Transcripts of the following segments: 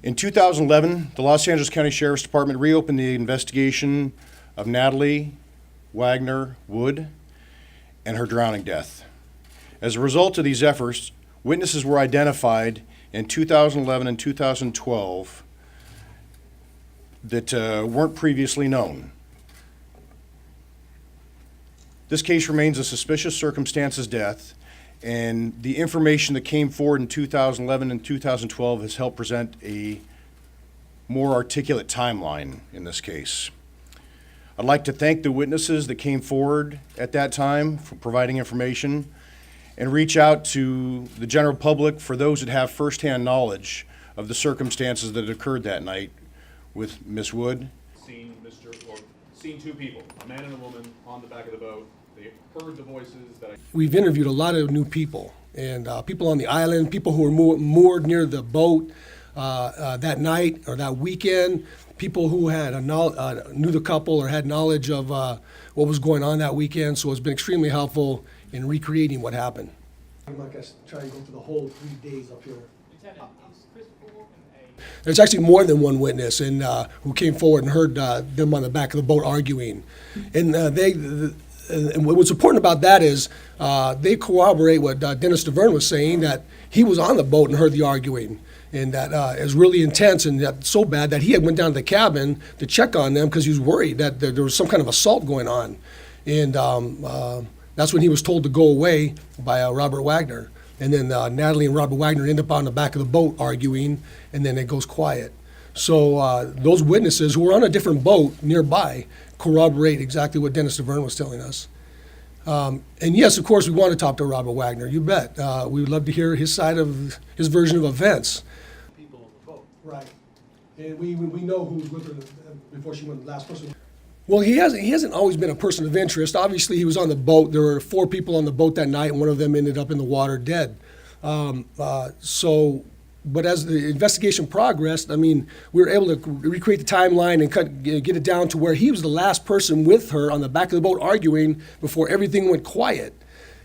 In 2011, the Los Angeles County Sheriff's Department reopened the investigation of Natalie Wood and her drowning death. As a result of these efforts, witnesses were identified in 2011 and 2012 that weren't previously known. This case remains a suspicious circumstances death, and the information that came forward in 2011 and 2012 has helped present a more articulate timeline in this case. I'd like to thank the witnesses that came forward at that time for providing information, and reach out to the general public for those that have firsthand knowledge of the circumstances that occurred that night with Miss Wood. Seen two people, a man and a woman, on the back of the boat. They heard the voices that We've interviewed a lot of new people, and people on the island, people who were moored near the boat that night or that weekend, people who had knew the couple or had knowledge of what was going on that weekend. So it's been extremely helpful in recreating what happened. I'm not going to try to go through the whole 3 days up here. Lieutenant, is Christopher Walken There's actually more than one witness and who came forward and heard them on the back of the boat arguing. And and what's important about that is they corroborate what Dennis DeVerne was saying, that he was on the boat and heard the arguing. And that it was really intense and that so bad that he had went down to the cabin to check on them because he was worried that there was some kind of assault going on. And that's when he was told to go away by Robert Wagner. And then Natalie and Robert Wagner end up on the back of the boat arguing, and then it goes quiet. So those witnesses who were on a different boat nearby corroborate exactly what Dennis DeVerne was telling us. And yes, of course, we want to talk to Robert Wagner, you bet. We would love to hear his side of his version of events. People on the boat. Right. And we know who was with her before she went the last person. Well, he hasn't always been a person of interest. Obviously, he was on the boat. There were 4 people on the boat that night, and one of them ended up in the water dead. But as the investigation progressed, I mean, we were able to recreate the timeline and get it down to where he was the last person with her on the back of the boat arguing before everything went quiet.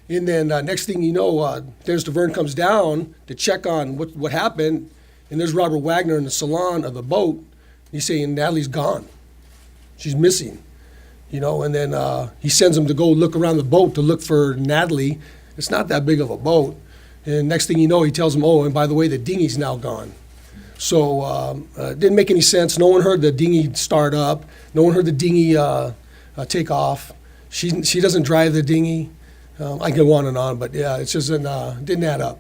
And then next thing you know, Dennis DeVerne comes down to check on what happened, and there's Robert Wagner in the salon of the boat. He's saying Natalie's gone. She's missing, and then he sends him to go look around the boat to look for Natalie. It's not that big of a boat. And next thing you know, he tells him, oh, and by the way, the dinghy's now gone. So it didn't make any sense. No one heard the dinghy start up. No one heard the dinghy take off. She doesn't drive the dinghy. I can go on and on, but yeah, it just didn't add up.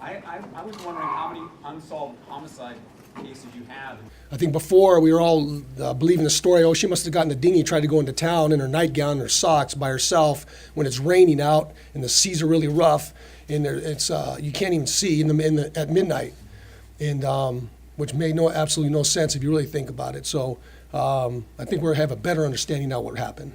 I was wondering how many unsolved homicide cases you have. I think before we were all believing the story, oh, she must have gotten the dinghy, tried to go into town in her nightgown and her socks by herself when it's raining out and the seas are really rough and it's you can't even see at midnight, and which made absolutely no sense if you really think about it. So I think we have a better understanding now what happened.